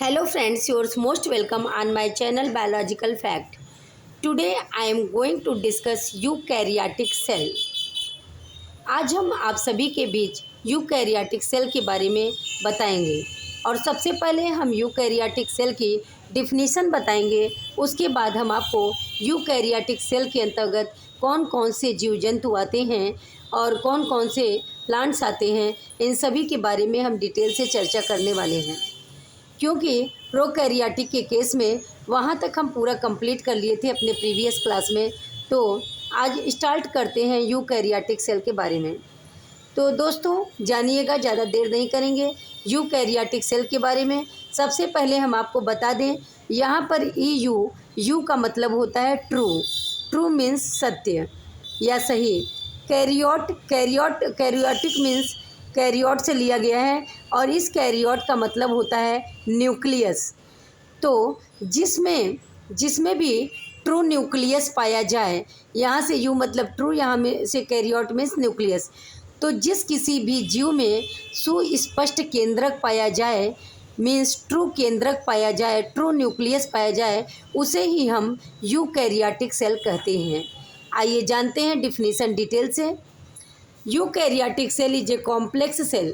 Hello friends, yours most welcome on my channel Biological Fact. Today I am going to discuss eukaryotic cell. आज हम आप सभी के बीच eukaryotic cell के बारे में बताएंगे और सबसे पहले हम यूकैरियोटिक सेल की डिफिनीशन बताएंगे। उसके बाद हम आपको यूकैरियोटिक सेल के अंतर्गत कौन कौन से जीव जंतु आते हैं और कौन कौन से प्लांट्स आते हैं, इन सभी के बारे में हम डिटेल से चर्चा करने वाले हैं। क्योंकि प्रोकैरियोटिक के केस में वहाँ तक हम पूरा कंप्लीट कर लिए थे अपने प्रीवियस क्लास में, तो आज स्टार्ट करते हैं यूकैरियोटिक सेल के बारे में। तो दोस्तों जानिएगा, ज़्यादा देर नहीं करेंगे यूकैरियोटिक सेल के बारे में। सबसे पहले हम आपको बता दें, यहाँ पर यू का मतलब होता है ट्रू मीन्स सत्य या सही। कैरियोटिक मीन्स कैरियोट से लिया गया है और इस कैरियोट का मतलब होता है न्यूक्लियस। तो जिसमें भी ट्रू न्यूक्लियस पाया जाए, यहाँ से यू मतलब ट्रू, यहाँ में से कैरियोट मीन्स न्यूक्लियस। तो जिस किसी भी जीव में सुस्पष्ट केंद्रक पाया जाए, मीन्स ट्रू केंद्रक पाया जाए, ट्रू न्यूक्लियस पाया जाए, उसे ही हम यूकैरियोटिक सेल कहते हैं। आइए जानते हैं डिफिनीशन डिटेल से। Eukaryotic cell is a complex cell.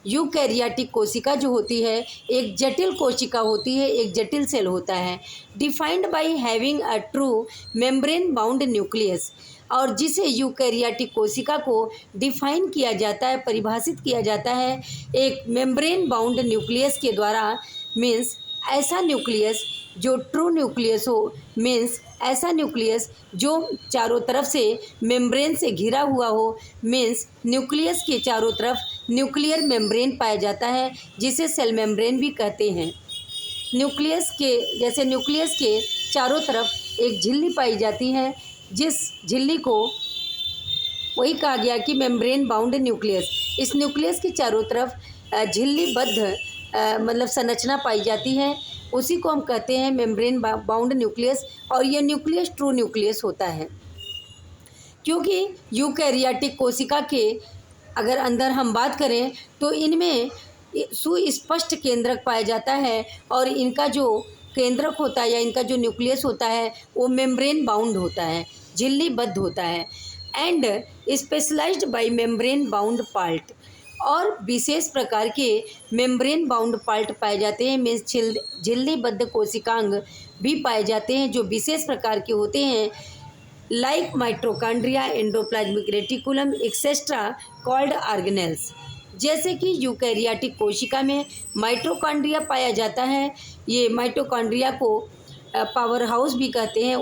Eukaryotic कोशिका जो होती है एक जटिल कोशिका होती है, एक जटिल सेल होता है। Defined by having a true membrane bound nucleus, और जिसे यूकैरियोटिक कोशिका को डिफाइन किया जाता है, परिभाषित किया जाता है एक मेम्ब्रेन बाउंड न्यूक्लियस के द्वारा। मीन्स ऐसा न्यूक्लियस जो ट्रू न्यूक्लियस हो, मीन्स ऐसा न्यूक्लियस जो चारों तरफ से मेम्ब्रेन से घिरा हुआ हो। मीन्स न्यूक्लियस के चारों तरफ न्यूक्लियर मेम्ब्रेन पाया जाता है, जिसे सेल मेम्ब्रेन भी कहते हैं। न्यूक्लियस के चारों तरफ एक झिल्ली पाई जाती है, जिस झिल्ली को वही कहा गया कि मेम्ब्रेन बाउंड न्यूक्लियस। इस न्यूक्लियस के चारों तरफ झिल्लीबद्ध मतलब संरचना पाई जाती है, उसी को हम कहते हैं मेम्ब्रेन बाउंड न्यूक्लियस। और यह न्यूक्लियस ट्रू न्यूक्लियस होता है, क्योंकि यूकैरियोटिक कोशिका के अगर अंदर हम बात करें तो इनमें सुस्पष्ट केंद्रक पाया जाता है, और इनका जो केंद्रक होता है या इनका जो न्यूक्लियस होता है वो मेम्ब्रेन बाउंड होता है, झिल्लीबद्ध होता है। And specialised by membrane bound part, और विशेष प्रकार के मेम्ब्रेन बाउंड पार्ट पाए जाते हैं। मीन्स झिल्लीबद्ध कोशिकांग भी पाए जाते हैं जो विशेष प्रकार के होते हैं, like mitochondria, endoplasmic reticulum etcetera called organelles. जैसे कि यूकैरियोटिक कोशिका में माइटोकॉन्ड्रिया पाया जाता है। ये माइटोकॉन्ड्रिया को पावर हाउस भी कहते हैं,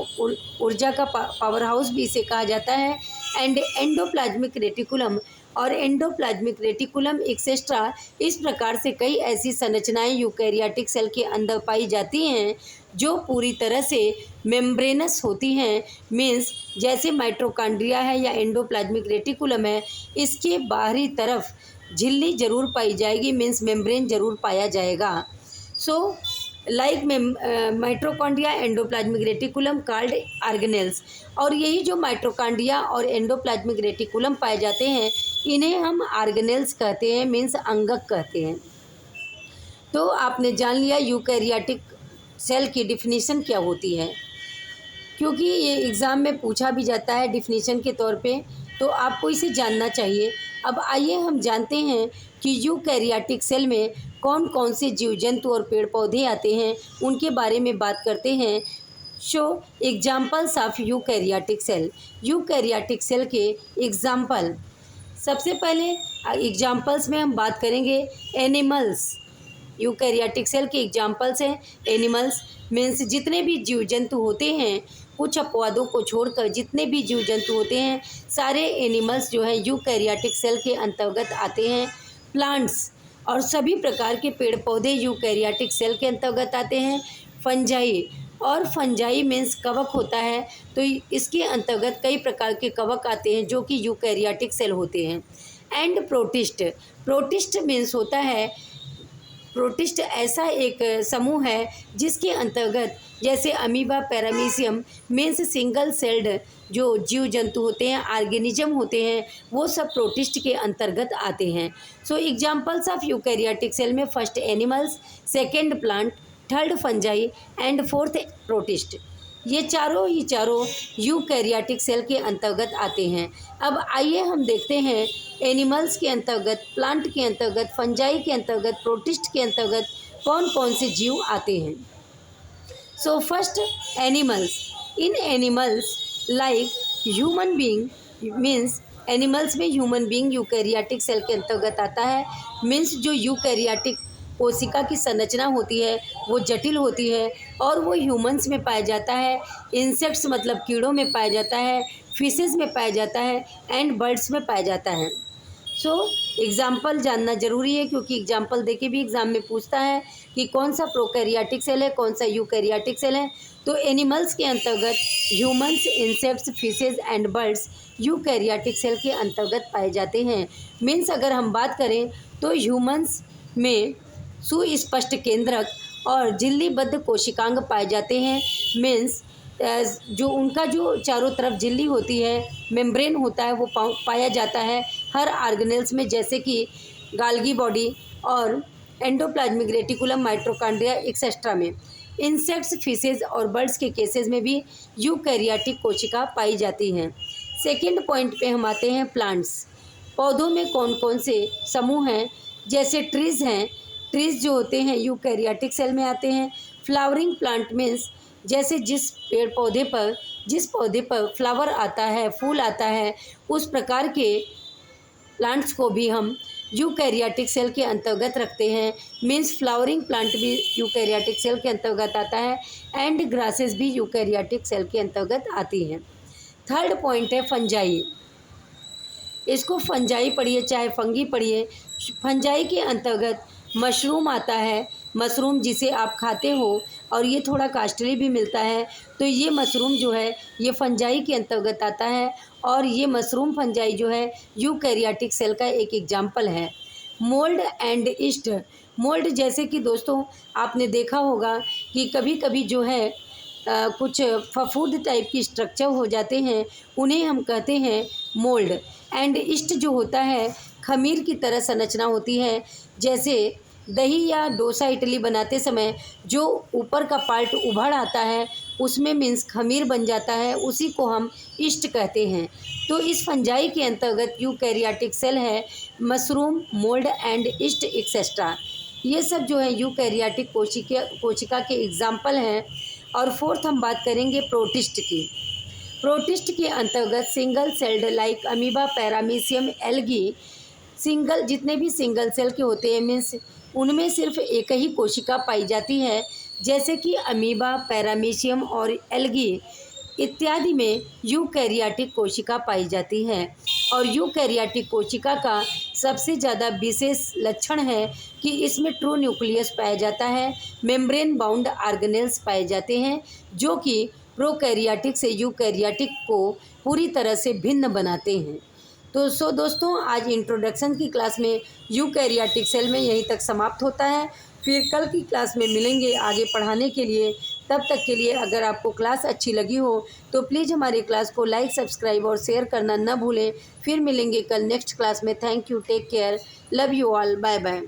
ऊर्जा का पावर हाउस भी इसे कहा जाता है। एंड एंडोप्लाज्मिक रेटिकुलम और एंडोप्लाज्मिक रेटिकुलम एक्सेट्रा, इस प्रकार से कई ऐसी संरचनाएं यूकैरियोटिक सेल के अंदर पाई जाती हैं जो पूरी तरह से मेम्ब्रेनस होती हैं। मीन्स जैसे माइटोकॉन्ड्रिया है या एंडोप्लाज्मिक रेटिकुलम है, इसके बाहरी तरफ झिल्ली जरूर पाई जाएगी, मीन्स मेम्ब्रेन जरूर पाया जाएगा। So like mitochondria, endoplasmic reticulum called organelles. और यही जो माइटोकॉन्ड्रिया और एंडोप्लाज्मिक रेटिकुलम पाए जाते हैं, इन्हें हम ऑर्गेनेल्स कहते हैं, मीन्स अंगक कहते हैं। तो आपने जान लिया यूकैरियोटिक सेल की डिफिनीशन क्या होती है, क्योंकि ये एग्ज़ाम में पूछा भी जाता है डिफिनीशन के तौर पे, तो आपको इसे जानना चाहिए। अब आइए हम जानते हैं कि यूकैरियोटिक सेल में कौन कौन से जीव जंतु और पेड़ पौधे आते हैं, उनके बारे में बात करते हैं। Show examples of eukaryotic cell. Eukaryotic cell के एग्जाम्पल, सबसे पहले एग्जाम्पल्स में हम बात करेंगे एनिमल्स। यूकैरियोटिक सेल के एग्जाम्पल्स हैं एनिमल्स। मीन्स जितने भी जीव जंतु होते हैं, कुछ अपवादों को छोड़कर जितने भी जीव जंतु होते हैं, सारे एनिमल्स जो हैं यूकैरियोटिक सेल के अंतर्गत आते हैं। प्लांट्स और सभी प्रकार के पेड़ पौधे यूकैरियोटिक सेल के अंतर्गत आते हैं। फंजाई, और फंजाई मीन्स कवक होता है, तो इसके अंतर्गत कई प्रकार के कवक आते हैं जो कि यूकैरियोटिक सेल होते हैं। एंड प्रोटिस्ट मीन्स होता है प्रोटिस्ट ऐसा एक समूह है जिसके अंतर्गत जैसे amoeba, paramecium means single celled जो जीव जंतु होते हैं, ऑर्गेनिज्म होते हैं, वो सब प्रोटिस्ट के अंतर्गत आते हैं। सो एग्जांपल्स ऑफ यूकैरियोटिक सेल में first animals, second plant, third fungi and fourth protist. ये चारों यूकैरियोटिक सेल के अंतर्गत आते हैं। अब आइए हम देखते हैं एनिमल्स के अंतर्गत, प्लांट के अंतर्गत, फंजाई के अंतर्गत, प्रोटिस्ट के अंतर्गत कौन कौन से जीव आते हैं। So first animals. In animals like human being means animals में ह्यूमन बीइंग यूकैरियोटिक सेल के अंतर्गत आता है। मीन्स जो यूकैरियोटिक कोशिका की संरचना होती है वो जटिल होती है और वो ह्यूमंस में पाया जाता है, इंसेक्ट्स मतलब कीड़ों में पाया जाता है, फिशेस में पाया जाता है एंड बर्ड्स में पाया जाता है। सो एग्जाम्पल जानना जरूरी है क्योंकि एग्जाम्पल देके भी एग्जाम में पूछता है कि कौन सा प्रोकैरियोटिक सेल है, कौन सा यूकैरियोटिक सेल है। तो एनिमल्स के अंतर्गत humans, insects, fishes and birds eukaryotic cell के अंतर्गत पाए जाते हैं। मीन्स अगर हम बात करें तो ह्यूमंस में सुस्पष्ट केंद्रक और झिल्लीबद्ध कोशिकांग पाए जाते हैं। मीन्स जो उनका जो चारों तरफ झिल्ली होती है, मेम्ब्रेन होता है, वो पाया जाता है हर ऑर्गेनेल्स में, जैसे कि गाल्गी बॉडी और एंडोप्लाज्मिक रेटिकुलम, माइटोकॉन्ड्रिया एक्सेट्रा में। इंसेक्ट्स, फिशेज और बर्ड्स के केसेस में भी यूकैरियोटिक कोशिका पाई जाती हैं। सेकेंड पॉइंट पे हम आते हैं प्लांट्स। पौधों में कौन कौन से समूह हैं, जैसे ट्रीज़ हैं। ट्रीज़ जो होते हैं यूकैरियोटिक सेल में आते हैं। फ्लावरिंग प्लांट मीन्स जैसे जिस पौधे पर फ्लावर आता है, फूल आता है, उस प्रकार के प्लांट्स को भी हम यूकैरियोटिक सेल के अंतर्गत रखते हैं। मीन्स फ्लावरिंग प्लांट भी यूकैरियोटिक सेल के अंतर्गत आता है एंड ग्रासेस भी यूकैरियोटिक सेल के अंतर्गत आती हैं। थर्ड पॉइंट है फंजाई। इसको फंजाई पढ़िए चाहे फंगी पढ़िए। फंजाई के अंतर्गत मशरूम आता है। मशरूम जिसे आप खाते हो और ये थोड़ा कास्टली भी मिलता है, तो ये मशरूम जो है ये फंजाई के अंतर्गत आता है और ये मशरूम फंजाई जो है यूकैरियोटिक सेल का एक एग्जाम्पल है। Mould and east. मोल्ड जैसे कि दोस्तों आपने देखा होगा कि कभी कभी जो है कुछ फफूंद टाइप की स्ट्रक्चर हो जाते हैं, उन्हें हम कहते हैं मोल्ड। एंड ईस्ट जो होता है खमीर की तरह संरचना होती है, जैसे दही या डोसा इडली बनाते समय जो ऊपर का पार्ट उभड़ आता है उसमें मीन्स खमीर बन जाता है, उसी को हम ईस्ट कहते हैं। तो इस फंजाई के अंतर्गत यूकैरियोटिक सेल है mushroom, mould and east etcetera. ये सब जो है यूकैरियोटिक कोशिका के एग्जाम्पल हैं। और फोर्थ हम बात करेंगे प्रोटिस्ट की। प्रोटिस्ट के अंतर्गत single celled like amoeba, paramecium, algae. जितने भी सिंगल सेल के होते हैं मीन्स उनमें सिर्फ एक ही कोशिका पाई जाती है, जैसे कि अमीबा, पैरामीशियम और एल्गी इत्यादि में यूकैरियोटिक कोशिका पाई जाती है। और यूकैरियोटिक कोशिका का सबसे ज़्यादा विशेष लक्षण है कि इसमें ट्रू न्यूक्लियस पाया जाता है, मेम्ब्रेन बाउंड ऑर्गेनेल्स पाए जाते हैं, जो कि प्रोकैरियोटिक से यूकैरियोटिक को पूरी तरह से भिन्न बनाते हैं। तो दोस्तों आज इंट्रोडक्शन की क्लास में यूकैरियोटिक सेल में यहीं तक समाप्त होता है। फिर कल की क्लास में मिलेंगे आगे पढ़ाने के लिए। तब तक के लिए अगर आपको क्लास अच्छी लगी हो तो प्लीज़ हमारी क्लास को लाइक, सब्सक्राइब और शेयर करना न भूलें। फिर मिलेंगे कल नेक्स्ट क्लास में। Thank you, take care, love you all, bye bye.